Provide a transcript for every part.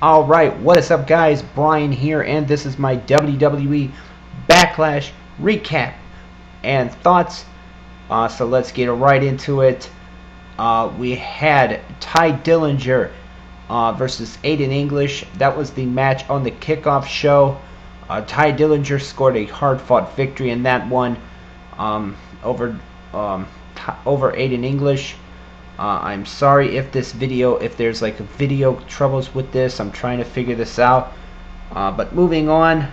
Alright, what is up guys? Brian here, and this is my WWE Backlash recap and thoughts. So let's get right into it. We had Ty Dillinger versus Aiden English. That was the match on the kickoff show. Ty Dillinger scored a hard-fought victory in that one over Aiden English. I'm sorry if there's like video troubles with this. I'm trying to figure this out. But moving on,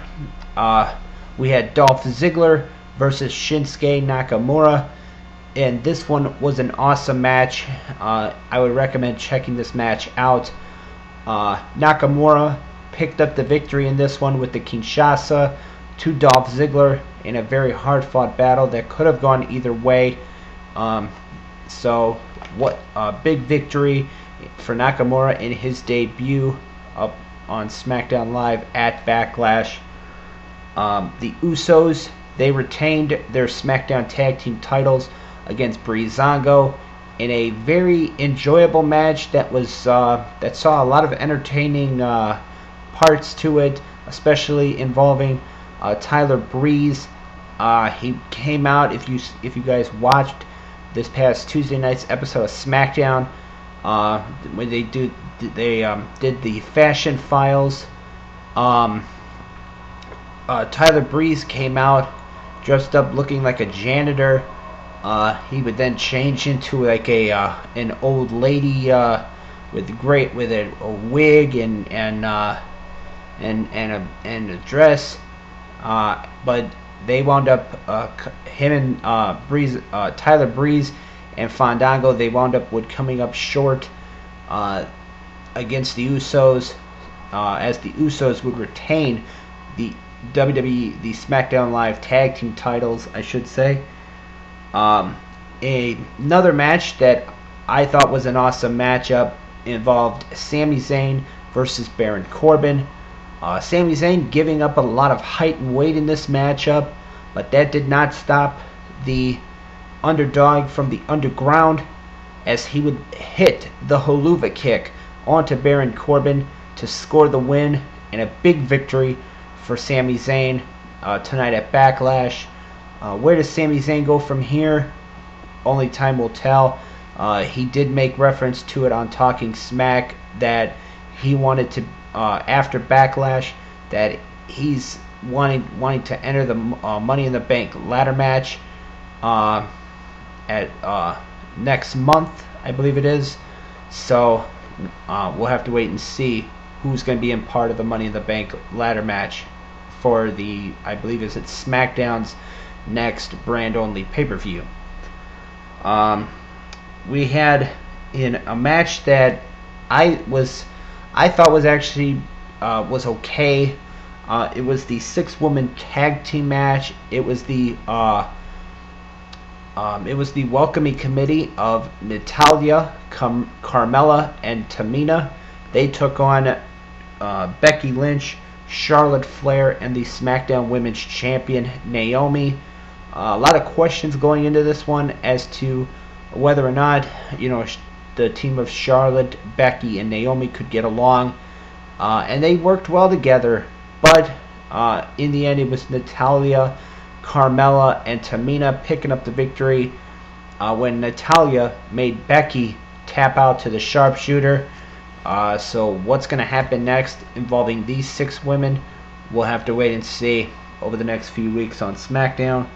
we had Dolph Ziggler versus Shinsuke Nakamura, and this one was an awesome match. I would recommend checking this match out. Nakamura picked up the victory in this one with the Kinshasa to Dolph Ziggler in a very hard-fought battle that could have gone either way. So what a big victory for Nakamura in his debut up on SmackDown Live at Backlash. The Usos, they retained their SmackDown Tag Team titles against Breezango in a very enjoyable match that saw a lot of entertaining parts to it, especially involving Tyler Breeze. He came out, if you guys watched this past Tuesday night's episode of SmackDown, when they did the Fashion Files. Tyler Breeze came out dressed up looking like a janitor. He would then change into like an old lady with a wig and a dress, but they wound up him and Tyler Breeze and Fandango. They wound up coming up short against the Usos, as the Usos would retain the WWE, the SmackDown Live Tag Team titles, I should say. Another match that I thought was an awesome matchup involved Sami Zayn versus Baron Corbin. Sami Zayn giving up a lot of height and weight in this matchup, but that did not stop the underdog from the underground, as he would hit the Haluva kick onto Baron Corbin to score the win, and a big victory for Sami Zayn tonight at Backlash. Where does Sami Zayn go from here? Only time will tell. He did make reference to it on Talking Smack that he wanted to, after Backlash, that he's wanting to enter the Money in the Bank ladder match at next month, I believe it is. So we'll have to wait and see who's going to be in part of the Money in the Bank ladder match for the, I believe is it SmackDown's next brand-only pay-per-view. We had in a match that I thought was actually was okay. It was the 6-woman tag team match. It was the welcoming committee of Natalya, Carmella, and Tamina. They took on Becky Lynch, Charlotte Flair, and the SmackDown Women's Champion Naomi. A lot of questions going into this one as to whether or not the team of Charlotte, Becky, and Naomi could get along, and they worked well together. But in the end, it was Natalya, Carmella, and Tamina picking up the victory when Natalya made Becky tap out to the sharpshooter. So what's going to happen next involving these 6 women, we'll have to wait and see over the next few weeks on SmackDown.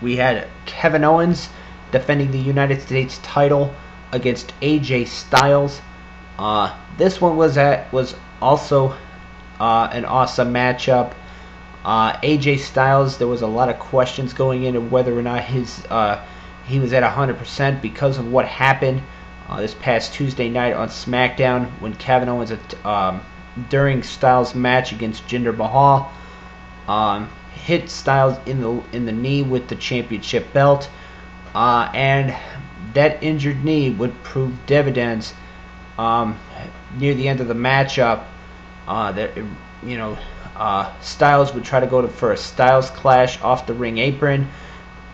We had Kevin Owens defending the United States title against AJ Styles. This one was also an awesome matchup. AJ Styles, there was a lot of questions going into whether or not he was at 100% because of what happened this past Tuesday night on SmackDown when Kevin Owens, during Styles' match against Jinder Mahal, hit Styles in the knee with the championship belt, and that injured knee would prove dividends near the end of the matchup. Styles would try to go for a Styles clash off the ring apron.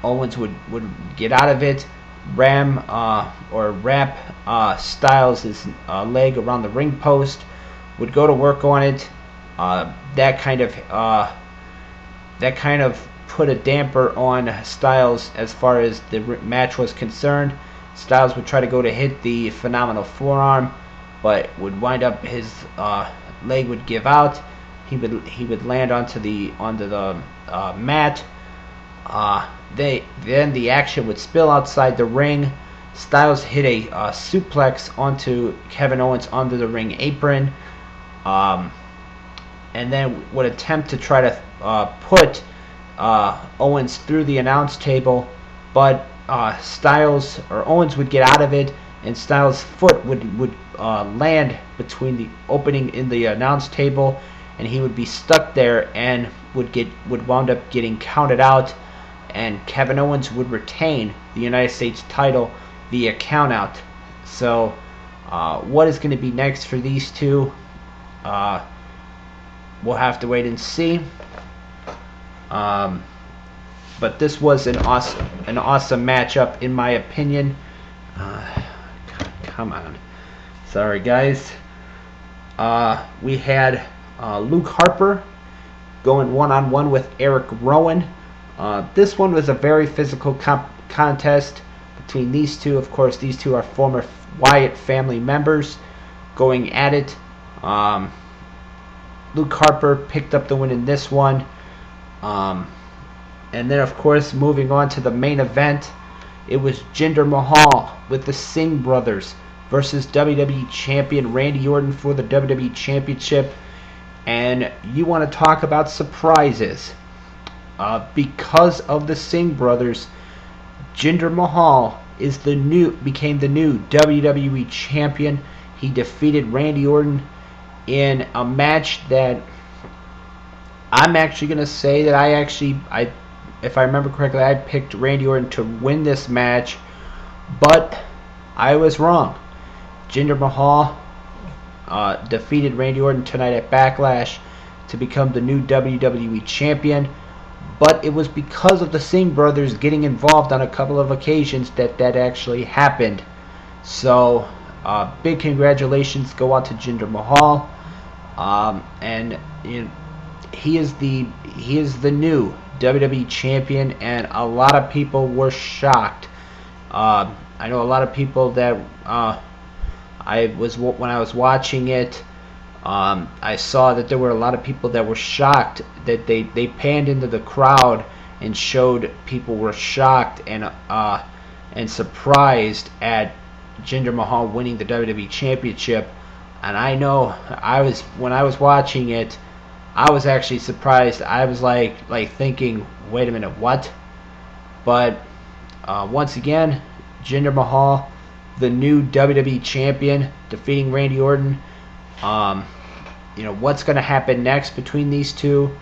Owens would get out of it, wrap Styles' leg around the ring post, would go to work on it. That kind of put a damper on Styles as far as the match was concerned. Styles would try to go to hit the phenomenal forearm, but would wind up his leg would give out. He would land onto the mat. Then the action would spill outside the ring. Styles hit a suplex onto Kevin Owens onto the ring apron, and then would attempt to try to put Owens through the announce table, but Owens would get out of it, and Styles' foot would land between the opening in the announce table, and he would be stuck there and would wound up getting counted out, and Kevin Owens would retain the United States title via countout. So, what is going to be next for these two? We'll have to wait and see. But this was an awesome matchup in my opinion. Come on, sorry guys. We had Luke Harper going one-on-one with Eric Rowan. This one was a very physical contest between these two. Of course, these two are former Wyatt family members going at it. Luke Harper picked up the win in this one. And then, of course, moving on to the main event, it was Jinder Mahal with the Singh brothers versus WWE Champion Randy Orton for the WWE Championship. And you want to talk about surprises. Because of the Singh brothers, Jinder Mahal became the new WWE Champion. He defeated Randy Orton in a match that I'm actually going to say that if I remember correctly, I picked Randy Orton to win this match, but I was wrong. Jinder Mahal defeated Randy Orton tonight at Backlash to become the new WWE Champion, but it was because of the Singh brothers getting involved on a couple of occasions that actually happened. So, big congratulations go out to Jinder Mahal, and he is the new WWE Champion, and a lot of people were shocked. I know a lot of people that when I was watching it, I saw that there were a lot of people that were shocked that they panned into the crowd and showed people were shocked and surprised at Jinder Mahal winning the WWE Championship. And I know when I was watching it, I was actually surprised. I was like thinking, wait a minute, what? But once again, Jinder Mahal, the new WWE Champion, defeating Randy Orton. What's going to happen next between these two?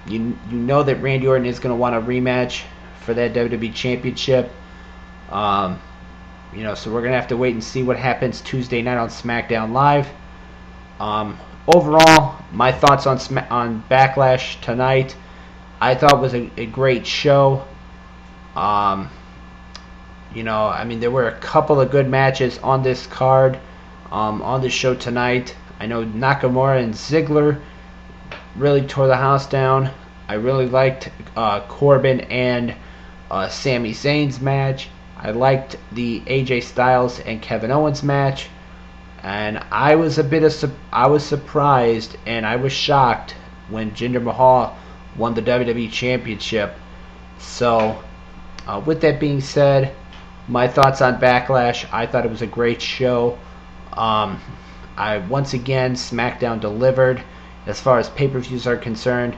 You know that Randy Orton is going to want a rematch for that WWE Championship. So we're going to have to wait and see what happens Tuesday night on SmackDown Live. Overall, my thoughts on Backlash tonight, I thought was a great show. There were a couple of good matches on this card, on this show tonight. I know Nakamura and Ziggler really tore the house down. I really liked Corbin and Sami Zayn's match. I liked the AJ Styles and Kevin Owens match. And I was surprised and I was shocked when Jinder Mahal won the WWE Championship. So, with that being said, my thoughts on Backlash, I thought it was a great show. Once again, SmackDown delivered as far as pay-per-views are concerned.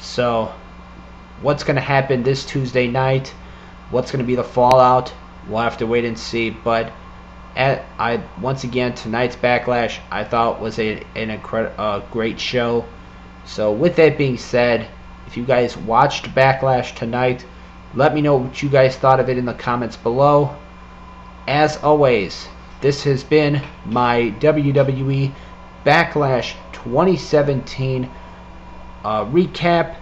So, what's going to happen this Tuesday night? What's going to be the fallout? We'll have to wait and see. But once again, tonight's Backlash I thought was a great show. So with that being said, if you guys watched Backlash tonight, let me know what you guys thought of it in the comments below. As always, this has been my WWE Backlash 2017 recap.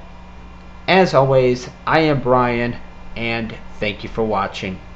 As always, I am Brian. and thank you for watching.